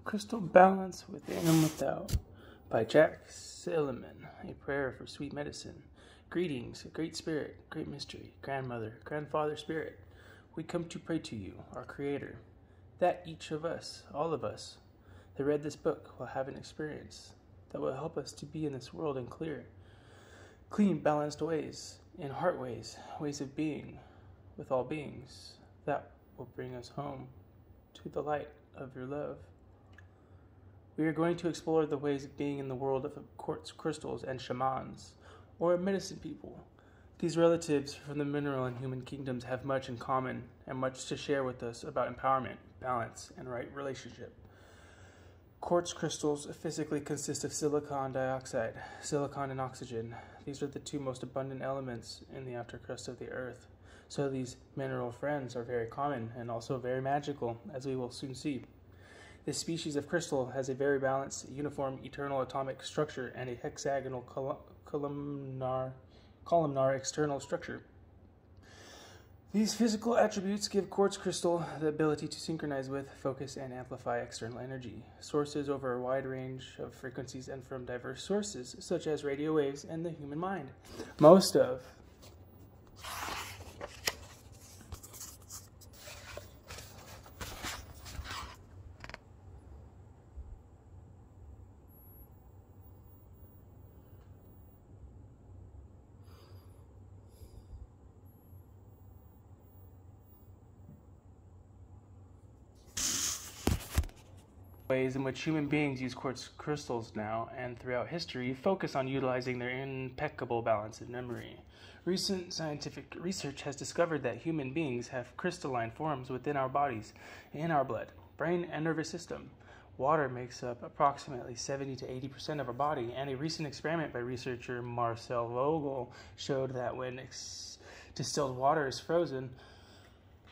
Crystal Balance Within and Without by Jack Silliman. A prayer for sweet medicine. Greetings, great spirit, great mystery, grandmother, grandfather spirit. We come to pray to you, our creator, that each of us, all of us, that read this book will have an experience that will help us to be in this world in clean, balanced ways, in heart ways, ways of being with all beings, that will bring us home to the light of your love. We are going to explore the ways of being in the world of quartz crystals and shamans, or medicine people. These relatives from the mineral and human kingdoms have much in common and much to share with us about empowerment, balance, and right relationship. Quartz crystals physically consist of silicon dioxide, silicon and oxygen. These are the two most abundant elements in the outer crust of the earth. So these mineral friends are very common and also very magical, as we will soon see. This species of crystal has a very balanced, uniform, eternal atomic structure and a hexagonal columnar external structure. These physical attributes give quartz crystal the ability to synchronize with, focus, and amplify external energy sources over a wide range of frequencies and from diverse sources, such as radio waves and the human mind. Most of ways in which human beings use quartz crystals now and throughout history focus on utilizing their impeccable balance and memory. Recent scientific research has discovered that human beings have crystalline forms within our bodies, in our blood, brain, and nervous system. Water makes up approximately 70 to 80% of our body, and a recent experiment by researcher Marcel Vogel showed that when distilled water is frozen,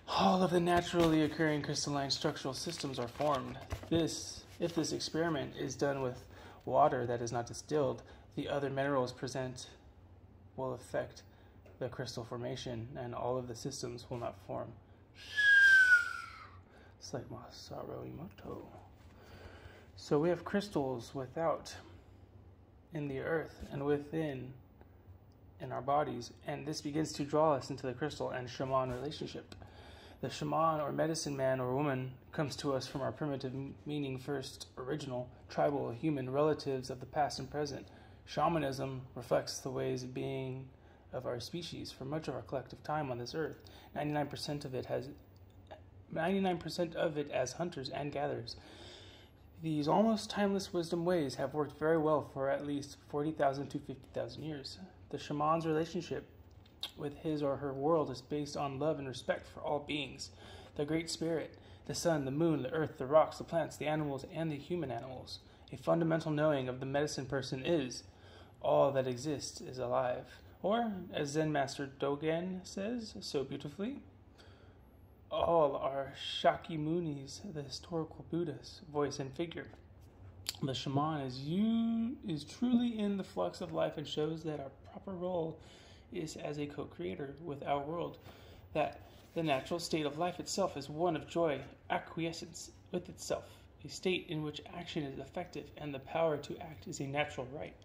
all of the naturally occurring crystalline structural systems are formed. If this experiment is done with water that is not distilled, the other minerals present will affect the crystal formation, and all of the systems will not form. It's like Masaru Emoto. So we have crystals without in the earth and within in our bodies, and this begins to draw us into the crystal and shaman relationship. The shaman or medicine man or woman comes to us from our primitive, meaning first, original, tribal, human relatives of the past and present. Shamanism reflects the ways of being of our species for much of our collective time on this earth. 99% of it as hunters and gatherers. These almost timeless wisdom ways have worked very well for at least 40,000 to 50,000 years. The shaman's relationship with his or her world is based on love and respect for all beings. The Great Spirit, the sun, the moon, the earth, the rocks, the plants, the animals, and the human animals. A fundamental knowing of the medicine person is, all that exists is alive. Or, as Zen Master Dogen says so beautifully, all are Shakyamunis, the historical Buddhas, voice and figure. The shaman is truly in the flux of life and shows that our proper role is as a co-creator with our world, that the natural state of life itself is one of joy, acquiescence with itself, a state in which action is effective and the power to act is a natural right.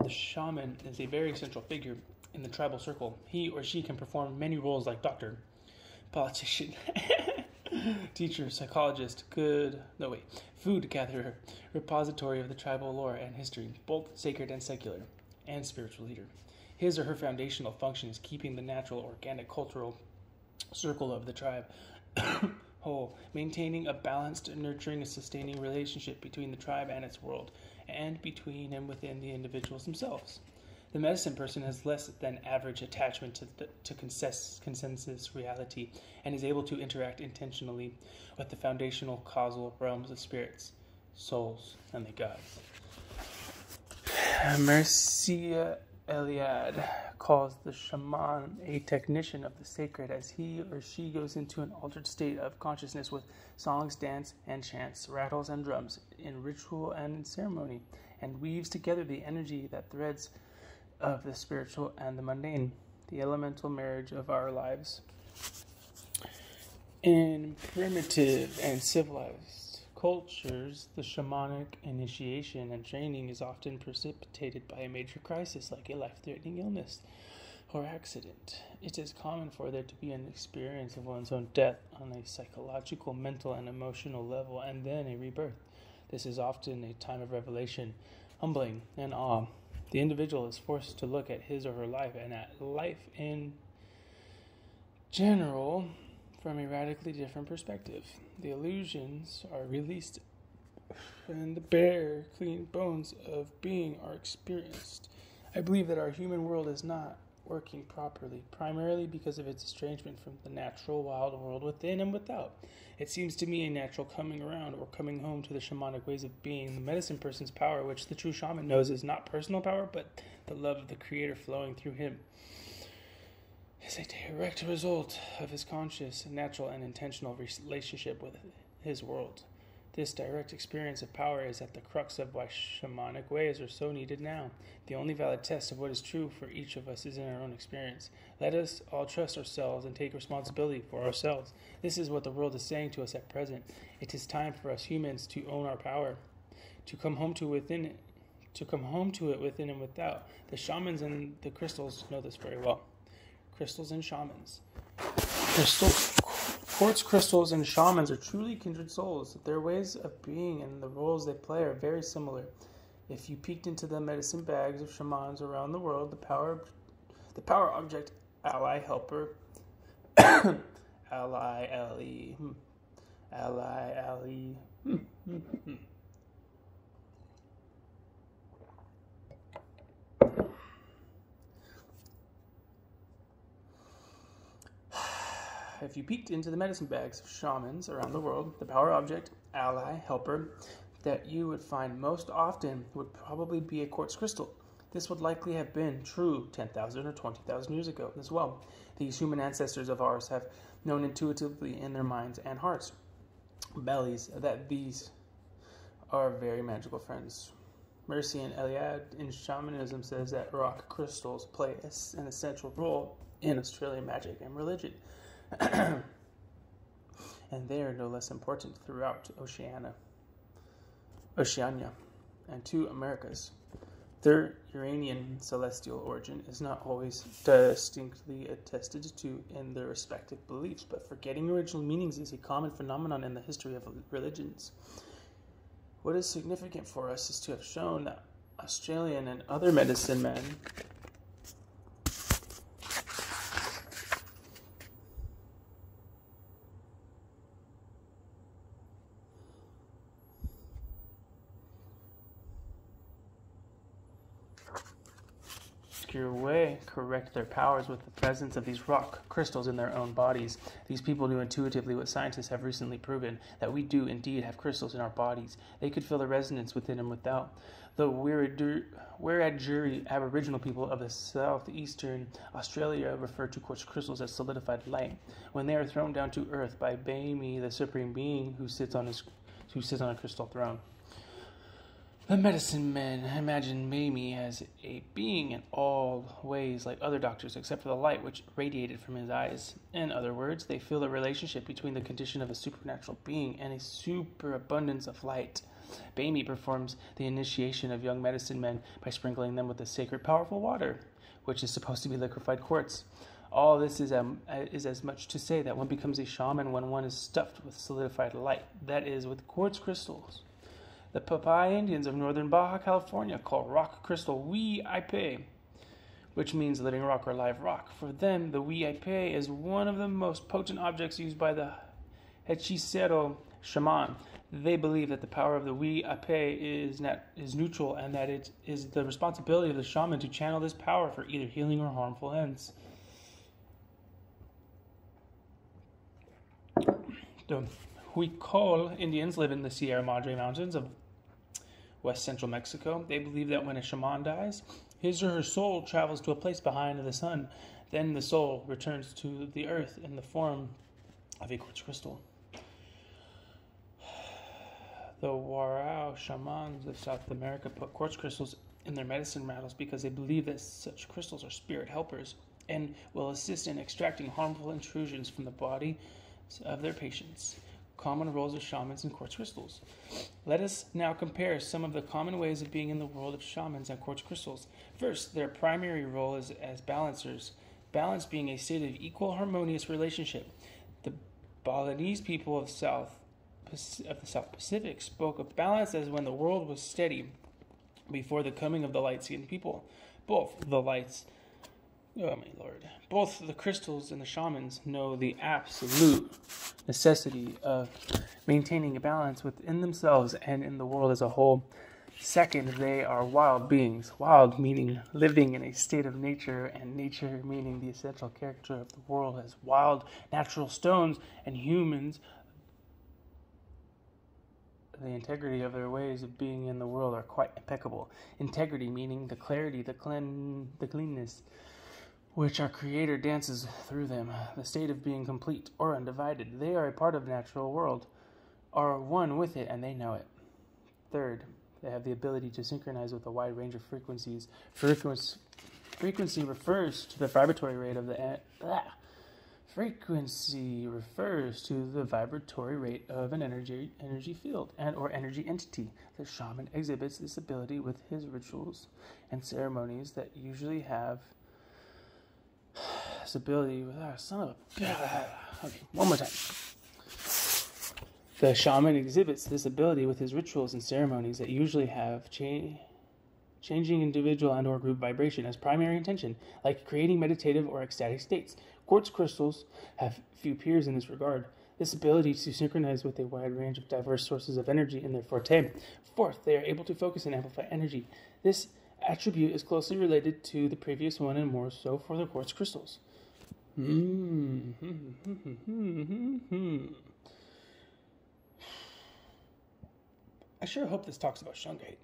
The shaman is a very central figure in the tribal circle. He or she can perform many roles like doctor, politician, teacher, psychologist, food gatherer, repository of the tribal lore and history, both sacred and secular, and spiritual leader. His or her foundational function is keeping the natural, organic, cultural circle of the tribe whole, maintaining a balanced, nurturing, and sustaining relationship between the tribe and its world, and between and within the individuals themselves. The medicine person has less than average attachment to consensus reality and is able to interact intentionally with the foundational causal realms of spirits, souls, and the gods. Mircea Eliade calls the shaman a technician of the sacred as he or she goes into an altered state of consciousness with songs, dance, and chants, rattles, and drums in ritual and in ceremony, and weaves together the energy that threads of the spiritual and the mundane, the elemental marriage of our lives. In primitive and civilized cultures, the shamanic initiation and training is often precipitated by a major crisis like a life-threatening illness or accident. It is common for there to be an experience of one's own death on a psychological, mental, and emotional level, and then a rebirth. This is often a time of revelation, humbling, and awe. The individual is forced to look at his or her life and at life in general from a radically different perspective. The illusions are released and the bare, clean bones of being are experienced. I believe that our human world is not working properly, primarily because of its estrangement from the natural wild world within and without. It seems to me a natural coming around or coming home to the shamanic ways of being, the medicine person's power, which the true shaman knows is not personal power, but the love of the Creator flowing through him, is a direct result of his conscious, natural, and intentional relationship with his world. This direct experience of power is at the crux of why shamanic ways are so needed now. The only valid test of what is true for each of us is in our own experience. Let us all trust ourselves and take responsibility for ourselves. This is what the world is saying to us at present. It is time for us humans to own our power, to come home to it within and without. The shamans and the crystals know this very well. Crystals and shamans. Quartz crystals and shamans are truly kindred souls. Their ways of being and the roles they play are very similar. If you peeked into the medicine bags of shamans around the world, the power object, ally, helper, ally, ally, If you peeked into the medicine bags of shamans around the world, the power object, ally, helper, that you would find most often would probably be a quartz crystal. This would likely have been true 10,000 or 20,000 years ago as well. These human ancestors of ours have known intuitively in their minds and hearts, bellies, that these are very magical friends. Mercian Eliade in shamanism says that rock crystals play an essential role in Australian magic and religion. And they are no less important throughout Oceania and two Americas. Their Uranian celestial origin is not always distinctly attested to in their respective beliefs, but forgetting original meanings is a common phenomenon in the history of religions. What is significant for us is to have shown that Australian and other medicine men correct their powers with the presence of these rock crystals in their own bodies. These people knew intuitively what scientists have recently proven, that we do indeed have crystals in our bodies. They could feel the resonance within and without. The Wiradjuri Aboriginal people of the southeastern Australia refer to quartz crystals as solidified light. When they are thrown down to earth by Bami, the supreme being who sits on a crystal throne. The medicine men imagine Mamie as a being in all ways like other doctors, except for the light which radiated from his eyes. In other words, they feel the relationship between the condition of a supernatural being and a superabundance of light. Mamie performs the initiation of young medicine men by sprinkling them with the sacred, powerful water, which is supposed to be liquefied quartz. All this is as much to say that one becomes a shaman when one is stuffed with solidified light, that is, with quartz crystals. The Papaya Indians of northern Baja California call rock crystal Huipe, which means living rock or live rock. For them, the Huipe is one of the most potent objects used by the hechicero shaman. They believe that the power of the Huipe is neutral and that it is the responsibility of the shaman to channel this power for either healing or harmful ends. The Huicol Indians live in the Sierra Madre Mountains of west central Mexico. They believe that when a shaman dies, his or her soul travels to a place behind the sun. Then the soul returns to the earth in the form of a quartz crystal. The Warao shamans of South America put quartz crystals in their medicine rattles because they believe that such crystals are spirit helpers and will assist in extracting harmful intrusions from the body of their patients. Common roles of shamans and quartz crystals. Let us now compare some of the common ways of being in the world of shamans and quartz crystals. First, their primary role is as balancers, balance being a state of equal harmonious relationship. The Balinese people of the South Pacific spoke of balance as when the world was steady before the coming of the light-skinned people. Both the crystals and the shamans know the absolute necessity of maintaining a balance within themselves and in the world as a whole. Second, they are wild beings. Wild meaning living in a state of nature, and nature meaning the essential character of the world as wild natural stones, and humans, the integrity of their ways of being in the world are quite impeccable. Integrity meaning the clarity, the cleanness, which our Creator dances through them, the state of being complete or undivided. They are a part of the natural world, are one with it, and they know it. Third, they have the ability to synchronize with a wide range of frequencies. Frequency refers to the vibratory rate of an energy field and or energy entity. The shaman exhibits this ability with his rituals and ceremonies that usually have this ability with one more time. The shaman exhibits this ability with his rituals and ceremonies that usually have changing individual and or group vibration as primary intention, like creating meditative or ecstatic states. Quartz crystals have few peers in this regard. This ability to synchronize with a wide range of diverse sources of energy in their forte. Fourth, they are able to focus and amplify energy. This attribute is closely related to the previous one and more so for the quartz crystals. I sure hope this talks about shungite.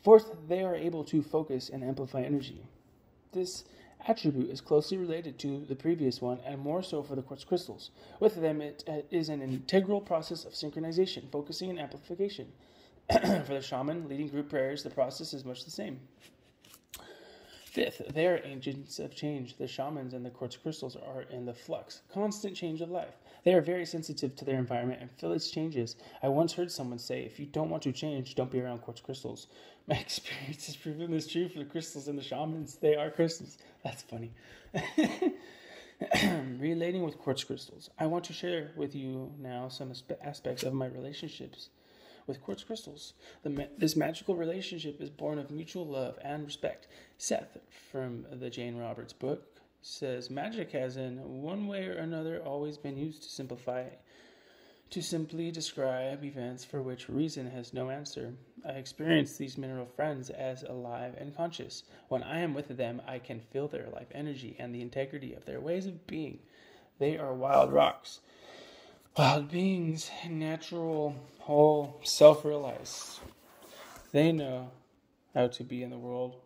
Fourth, they are able to focus and amplify energy. This attribute is closely related to the previous one and more so for the quartz crystals. With them, it is an integral process of synchronization, focusing, and amplification. For the shaman leading group prayers, the process is much the same. Fifth, they are agents of change. The shamans and the quartz crystals are in the flux, constant change of life. They are very sensitive to their environment and feel its changes. I once heard someone say, if you don't want to change, don't be around quartz crystals. My experience has proven this true for the crystals and the shamans. They are crystals. That's funny. Relating with quartz crystals. I want to share with you now some aspects of my relationships with quartz crystals. This magical relationship is born of mutual love and respect. Seth, from the Jane Roberts book, says magic has in one way or another always been used to simply describe events for which reason has no answer. I experience these mineral friends as alive and conscious. When I am with them, I can feel their life energy and the integrity of their ways of being. They are wild rocks. Wild beings, natural, whole, self-realized. They know how to be in the world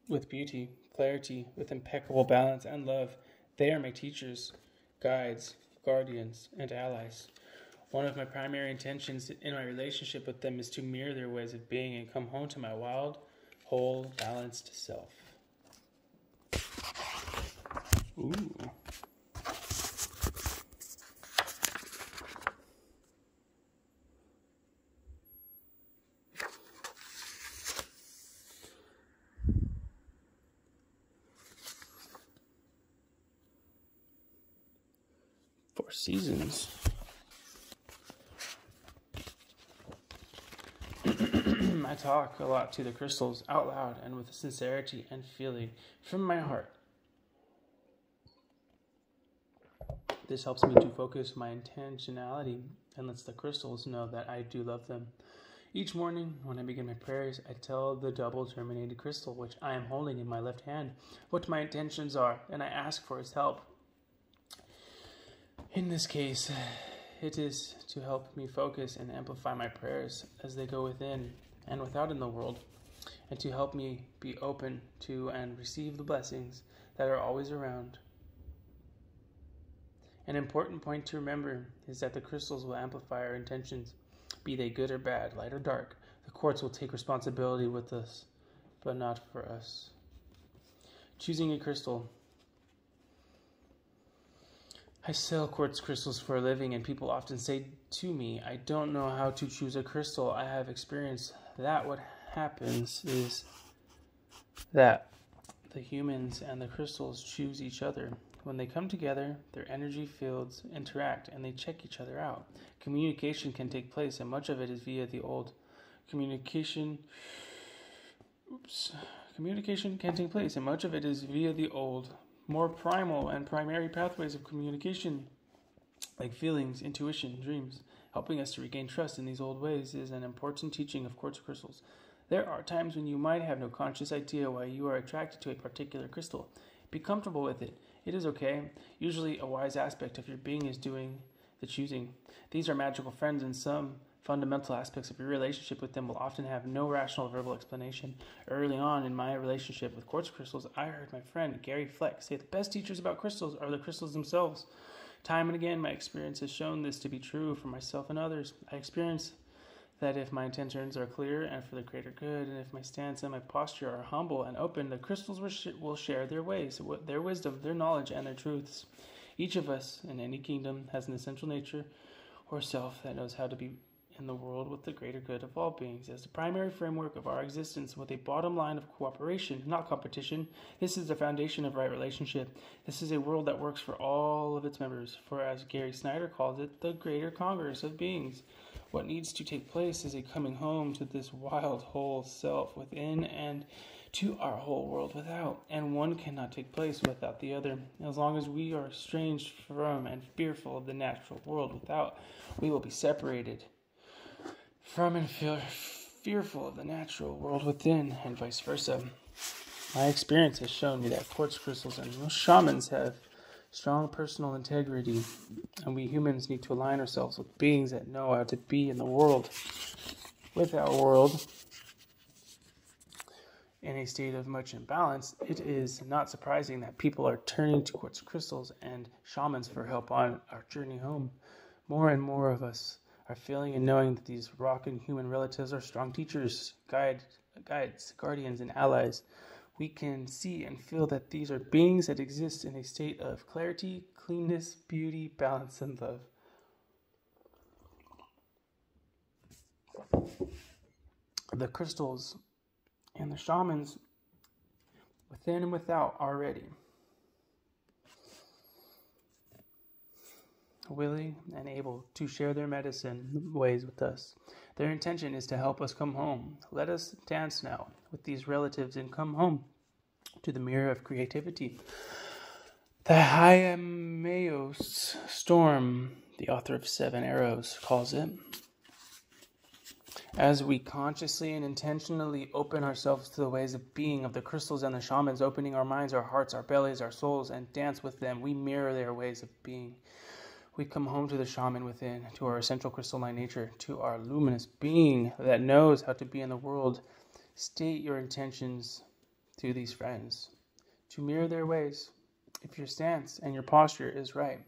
with beauty, clarity, with impeccable balance and love. They are my teachers, guides, guardians, and allies. One of my primary intentions in my relationship with them is to mirror their ways of being and come home to my wild, whole, balanced self. Ooh. Four seasons. I talk a lot to the crystals out loud and with sincerity and feeling from my heart. This helps me to focus my intentionality and lets the crystals know that I do love them. Each morning when I begin my prayers, I tell the double terminated crystal, which I am holding in my left hand, what my intentions are, and I ask for its help. In this case, it is to help me focus and amplify my prayers as they go within and without in the world, and to help me be open to and receive the blessings that are always around. An important point to remember is that the crystals will amplify our intentions, be they good or bad, light or dark. The quartz will take responsibility with us, but not for us. Choosing a crystal. I sell quartz crystals for a living, and people often say to me, I don't know how to choose a crystal. I have experienced that what happens is that the humans and the crystals choose each other. When they come together, their energy fields interact and they check each other out. Communication can take place, and much of it is via the old communication can take place, and much of it is via the old, more primal and primary pathways of communication, like feelings, intuition, dreams. Helping us to regain trust in these old ways is an important teaching of quartz crystals. There are times when you might have no conscious idea why you are attracted to a particular crystal. Be comfortable with it. It is okay. Usually a wise aspect of your being is doing the choosing. These are magical friends, and some fundamental aspects of your relationship with them will often have no rational verbal explanation. Early on in my relationship with quartz crystals, I heard my friend Gary Fleck say the best teachers about crystals are the crystals themselves. Time and again, my experience has shown this to be true for myself and others. I experience that if my intentions are clear and for the greater good, and if my stance and my posture are humble and open, the crystals will share their ways, their wisdom, their knowledge, and their truths. Each of us in any kingdom has an essential nature or self that knows how to be in the world with the greater good of all beings as the primary framework of our existence, with a bottom line of cooperation, not competition. This is the foundation of right relationship. This is a world that works for all of its members, for as Gary Snyder calls it, the greater congress of beings. What needs to take place is a coming home to this wild whole self within and to our whole world without, and one cannot take place without the other. As long as we are estranged from and fearful of the natural world without, we will be separated from and fearful of the natural world within, and vice versa. My experience has shown me that quartz crystals and most shamans have strong personal integrity, and we humans need to align ourselves with beings that know how to be in the world, with our world in a state of much imbalance. It is not surprising that people are turning to quartz crystals and shamans for help on our journey home. More and more of us are feeling and knowing that these rock and human relatives are strong teachers, guides, guardians, and allies. We can see and feel that these are beings that exist in a state of clarity, cleanness, beauty, balance, and love. The crystals and the shamans, within and without, are ready, willing and able to share their medicine ways with us. Their intention is to help us come home. Let us dance now with these relatives and come home to the mirror of creativity. The Hymeneos storm, the author of Seven Arrows, calls it. As we consciously and intentionally open ourselves to the ways of being of the crystals and the shamans, opening our minds, our hearts, our bellies, our souls, and dance with them, we mirror their ways of being. We come home to the shaman within, to our essential crystalline nature, to our luminous being that knows how to be in the world. State your intentions to these friends, to mirror their ways. If your stance and your posture is right,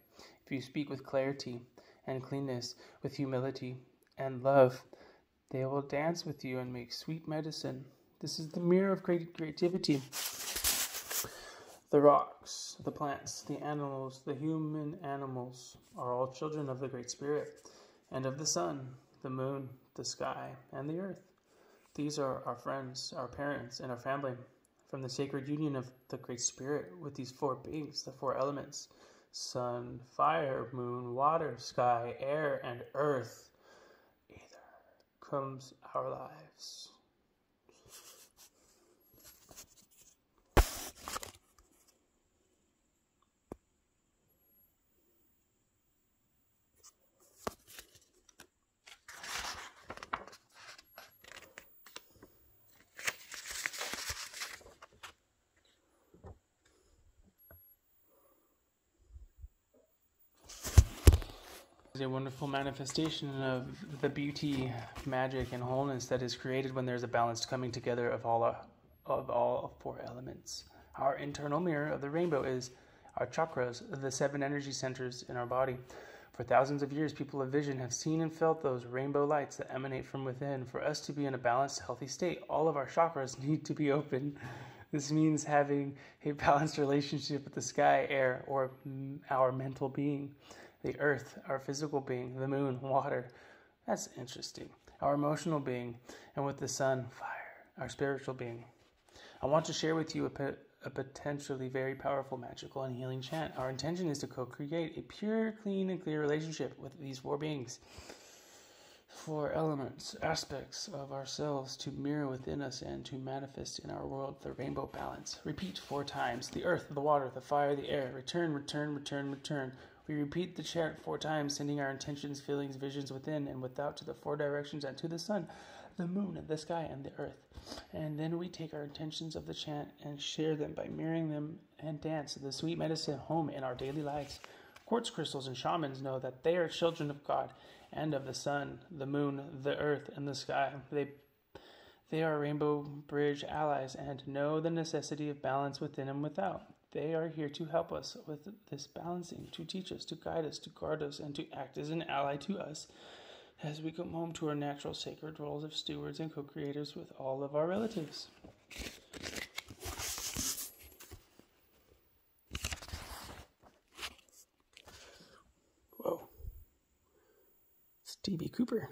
if you speak with clarity and cleanness, with humility and love, they will dance with you and make sweet medicine. This is the mirror of creativity. The rocks, the plants, the animals, the human animals are all children of the Great Spirit and of the sun, the moon, the sky, and the earth. These are our friends, our parents, and our family. From the sacred union of the Great Spirit with these four beings, the four elements, sun, fire, moon, water, sky, air, and earth, comes our lives. A wonderful manifestation of the beauty, magic, and wholeness that is created when there's a balanced coming together of all four elements. Our internal mirror of the rainbow is our chakras, the 7 energy centers in our body. For thousands of years, people of vision have seen and felt those rainbow lights that emanate from within. For us to be in a balanced, healthy state, all of our chakras need to be open. This means having a balanced relationship with the sky, air, or our mental being, the earth, our physical being, the moon, water. That's interesting. Our emotional being, and with the sun, fire, our spiritual being. I want to share with you a potentially very powerful, magical, and healing chant. Our intention is to co-create a pure, clean, and clear relationship with these four beings. Four elements, aspects of ourselves to mirror within us and to manifest in our world the rainbow balance. Repeat 4 times. The earth, the water, the fire, the air. Return, return, return, return. We repeat the chant 4 times, sending our intentions, feelings, visions within and without to the 4 directions and to the sun, the moon, the sky, and the earth. And then we take our intentions of the chant and share them by mirroring them and dance the sweet medicine home in our daily lives. Quartz crystals and shamans know that they are children of God and of the sun, the moon, the earth, and the sky. They are Rainbow Bridge allies and know the necessity of balance within and without. They are here to help us with this balancing, to teach us, to guide us, to guard us, and to act as an ally to us as we come home to our natural sacred roles of stewards and co-creators with all of our relatives. Whoa. It's D.B. Cooper.